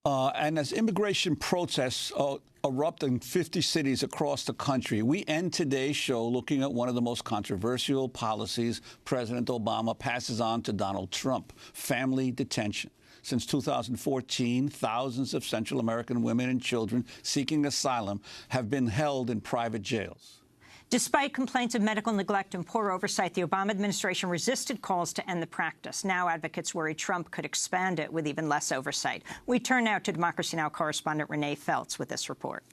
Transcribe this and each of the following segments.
And as immigration protests erupt in 50 cities across the country, we end today's show looking at one of the most controversial policies President Obama passes on to Donald Trump: family detention. Since 2014, thousands of Central American women and children seeking asylum have been held in private jails. Despite complaints of medical neglect and poor oversight, the Obama administration resisted calls to end the practice. Now advocates worry Trump could expand it with even less oversight. We turn now to Democracy Now! Correspondent Renée Feltz with this report.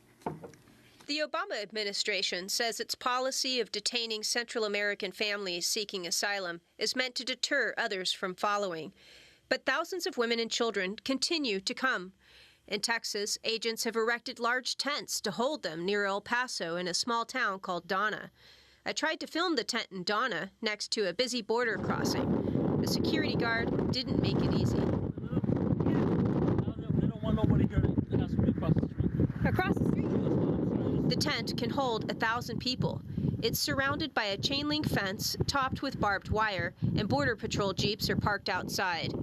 The Obama administration says its policy of detaining Central American families seeking asylum is meant to deter others from following. But thousands of women and children continue to come. In Texas, agents have erected large tents to hold them near El Paso in a small town called Donna. I tried to film the tent in Donna next to a busy border crossing. The security guard didn't make it easy. They don't want nobody here to ask me across the street. Across the street? The tent can hold 1,000 people. It's surrounded by a chain-link fence topped with barbed wire, and Border Patrol jeeps are parked outside.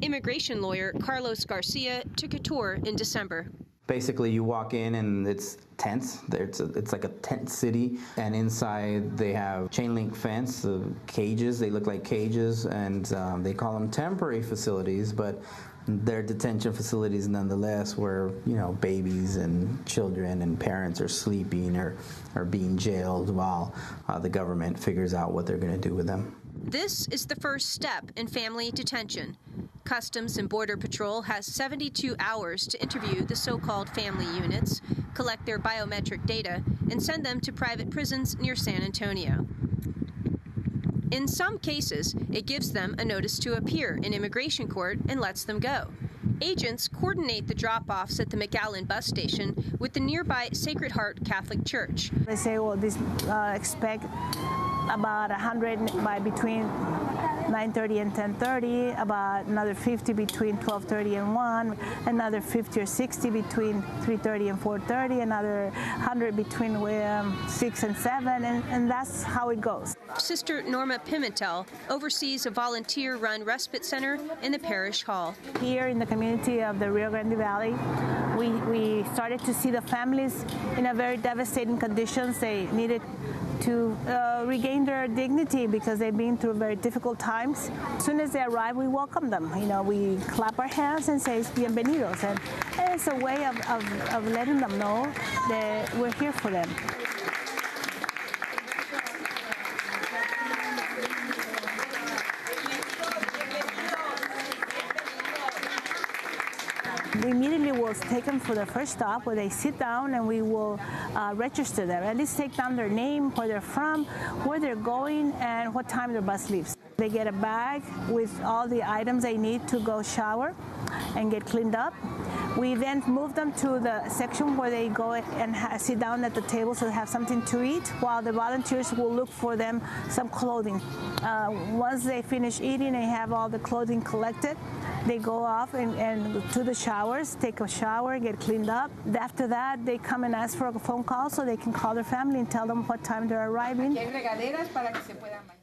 Immigration lawyer Carlos Garcia took a tour in December. Basically, you walk in and it's tents. It's like a tent city, and inside they have chain link fence, cages. They look like cages, and they call them temporary facilities, but they're detention facilities nonetheless, where babies and children and parents are sleeping or being jailed while the government figures out what they're going to do with them. This is the first step in family detention. Customs and Border Patrol has 72 hours to interview the so-called family units, collect their biometric data, and send them to private prisons near San Antonio. In some cases, it gives them a notice to appear in immigration court and lets them go. Agents coordinate the drop-offs at the McAllen bus station with the nearby Sacred Heart Catholic Church. They say, well, expect about 100 by between 9:30 and 10:30, about another 50 between 12:30 and 1, another 50 or 60 between 3:30 and 4:30, another 100 between 6 and 7, and that's how it goes. Sister Norma Pimentel oversees a volunteer-run respite center in the parish hall. Here in the community of the Rio Grande Valley, we started to see the families in a very devastating conditions. They needed to regain their dignity because they've been through very difficult times. As soon as they arrive, we welcome them. We clap our hands and say bienvenidos, and it's a way of letting them know that we're here for them. We immediately will take them for the first stop where they sit down, and we will register them. At least take down their name, where they're from, where they're going, and what time their bus leaves. They get a bag with all the items they need to go shower and get cleaned up. We then move them to the section where they go and sit down at the table so they have something to eat, while the volunteers will look for them some clothing. Once they finish eating and have all the clothing collected, they go off and to the showers, take a shower, get cleaned up. After that, they come and ask for a phone call so they can call their family and tell them what time they're arriving.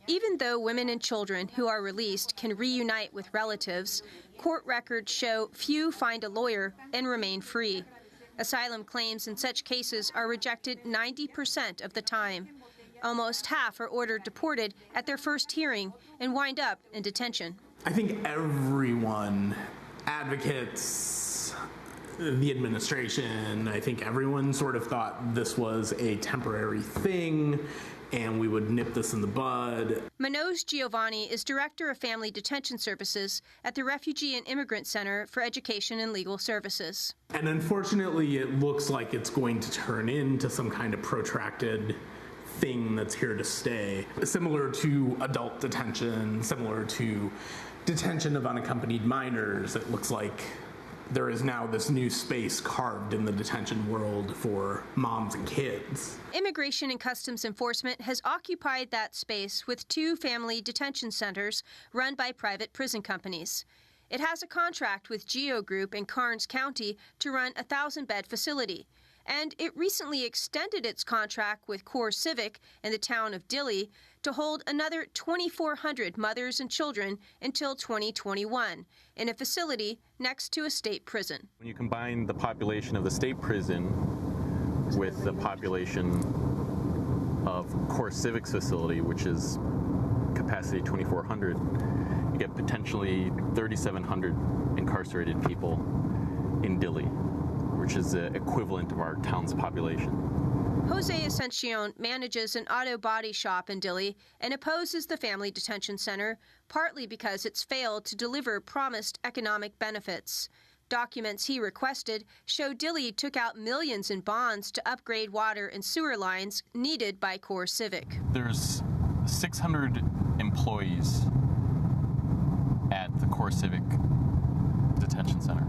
Even though women and children who are released can reunite with relatives, court records show few find a lawyer and remain free. Asylum claims in such cases are rejected 90% of the time. Almost half are ordered deported at their first hearing and wind up in detention. I think everyone, advocates, the administration, I think everyone sort of thought this was a temporary thing and we would nip this in the bud. Manoj Giovanni is Director of Family Detention Services at the Refugee and Immigrant Center for Education and Legal Services. And unfortunately, it looks like it's going to turn into some kind of protracted thing that's here to stay. Similar to adult detention, similar to detention of unaccompanied minors, it looks like there is now this new space carved in the detention world for moms and kids. Immigration and Customs Enforcement has occupied that space with 2 family detention centers run by private prison companies. It has a contract with Geo Group in Karnes County to run a 1,000-bed facility. And it recently extended its contract with CoreCivic in the town of Dilley to hold another 2,400 mothers and children until 2021 in a facility next to a state prison. When you combine the population of the state prison with the population of CoreCivic's facility, which is capacity 2,400, you get potentially 3,700 incarcerated people in Dilley, which is the equivalent of our town's population. Jose Ascension manages an auto body shop in Dilley and opposes the Family Detention Center, partly because it's failed to deliver promised economic benefits. Documents he requested show Dilley took out millions in bonds to upgrade water and sewer lines needed by CoreCivic. There's 600 employees at the CoreCivic Detention Center.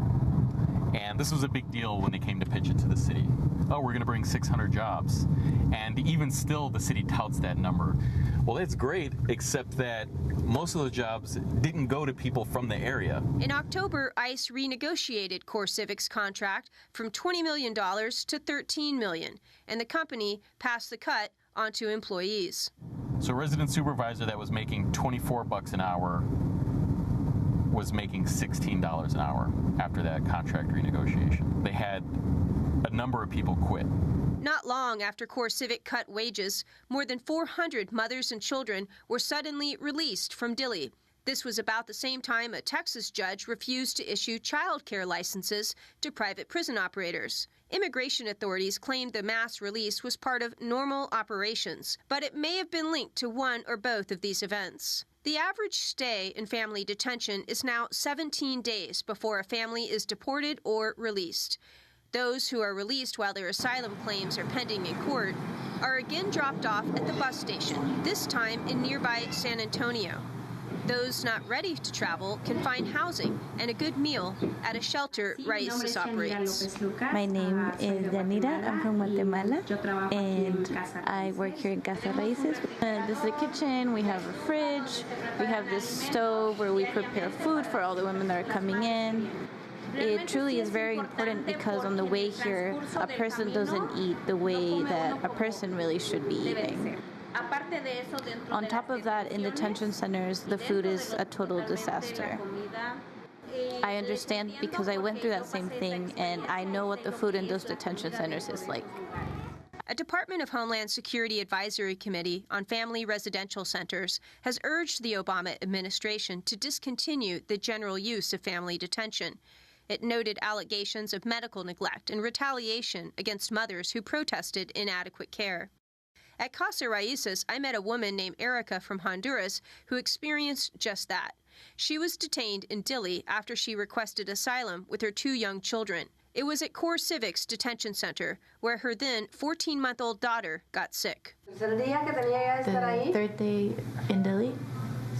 And this was a big deal when they came to pitch it to the city. Oh, we're going to bring 600 jobs. And even still, the city touts that number. Well, it's great, except that most of those jobs didn't go to people from the area. In October, ICE renegotiated CoreCivic's contract from $20 million to $13 million, and the company passed the cut onto employees. So a resident supervisor that was making $24 an hour was making $16 an hour after that contract renegotiation. They had a number of people quit. Not long after CoreCivic cut wages, more than 400 mothers and children were suddenly released from Dilley. This was about the same time a Texas judge refused to issue child care licenses to private prison operators. Immigration authorities claimed the mass release was part of normal operations, but it may have been linked to one or both of these events. The average stay in family detention is now 17 days before a family is deported or released. Those who are released while their asylum claims are pending in court are again dropped off at the bus station, this time in nearby San Antonio. Those not ready to travel can find housing and a good meal at a shelter Raíces operates. My name is Yanira. I'm from Guatemala, and I work here in Casa Raíces. This is the kitchen. We have a fridge. We have this stove where we prepare food for all the women that are coming in. It truly is very important because on the way here, a person doesn't eat the way that a person really should be eating. On top of that, in detention centers, the food is a total disaster. I understand because I went through that same thing, and I know what the food in those detention centers is like. A Department of Homeland Security Advisory Committee on Family Residential Centers has urged the Obama administration to discontinue the general use of family detention. It noted allegations of medical neglect and retaliation against mothers who protested inadequate care. At Casa Raíces, I met a woman named Erica from Honduras who experienced just that. She was detained in Dilley after she requested asylum with her 2 young children. It was at CoreCivic's detention center, where her then 14-month-old daughter got sick. The 3rd day in Dilley,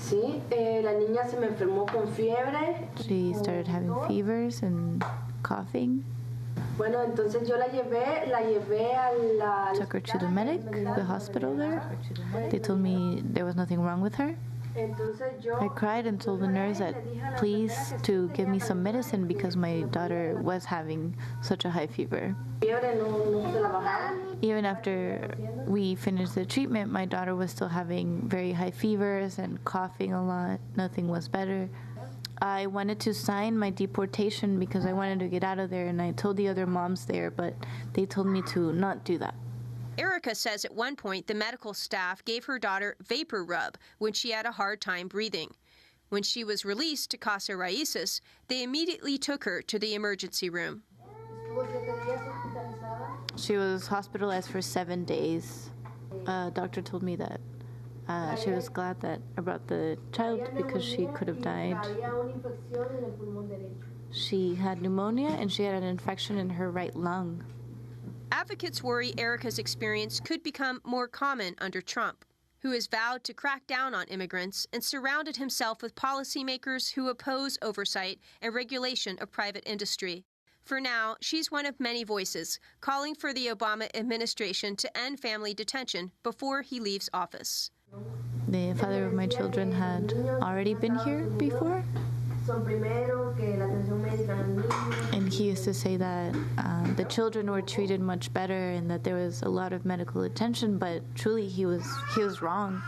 she started having fevers and coughing. Took her to the medic, the hospital there. They told me there was nothing wrong with her. I cried and told the nurse that please to give me some medicine because my daughter was having such a high fever. Even after we finished the treatment, my daughter was still having very high fevers and coughing a lot. Nothing was better. I wanted to sign my deportation because I wanted to get out of there, and I told the other moms there, but they told me to not do that. Erica says at one point the medical staff gave her daughter vapor rub when she had a hard time breathing. When she was released to Casa Raíces, they immediately took her to the emergency room. She was hospitalized for 7 days. Doctor told me that she was glad that I brought the child because she could have died. She had pneumonia and she had an infection in her right lung. Advocates worry Erica's experience could become more common under Trump, who has vowed to crack down on immigrants and surrounded himself with policymakers who oppose oversight and regulation of private industry. For now, she's one of many voices calling for the Obama administration to end family detention before he leaves office. The father of my children had already been here before, and He used to say that the children were treated much better and that there was a lot of medical attention, but truly he was wrong.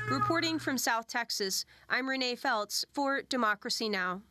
Reporting from South Texas, I'm Renée Feltz for Democracy Now!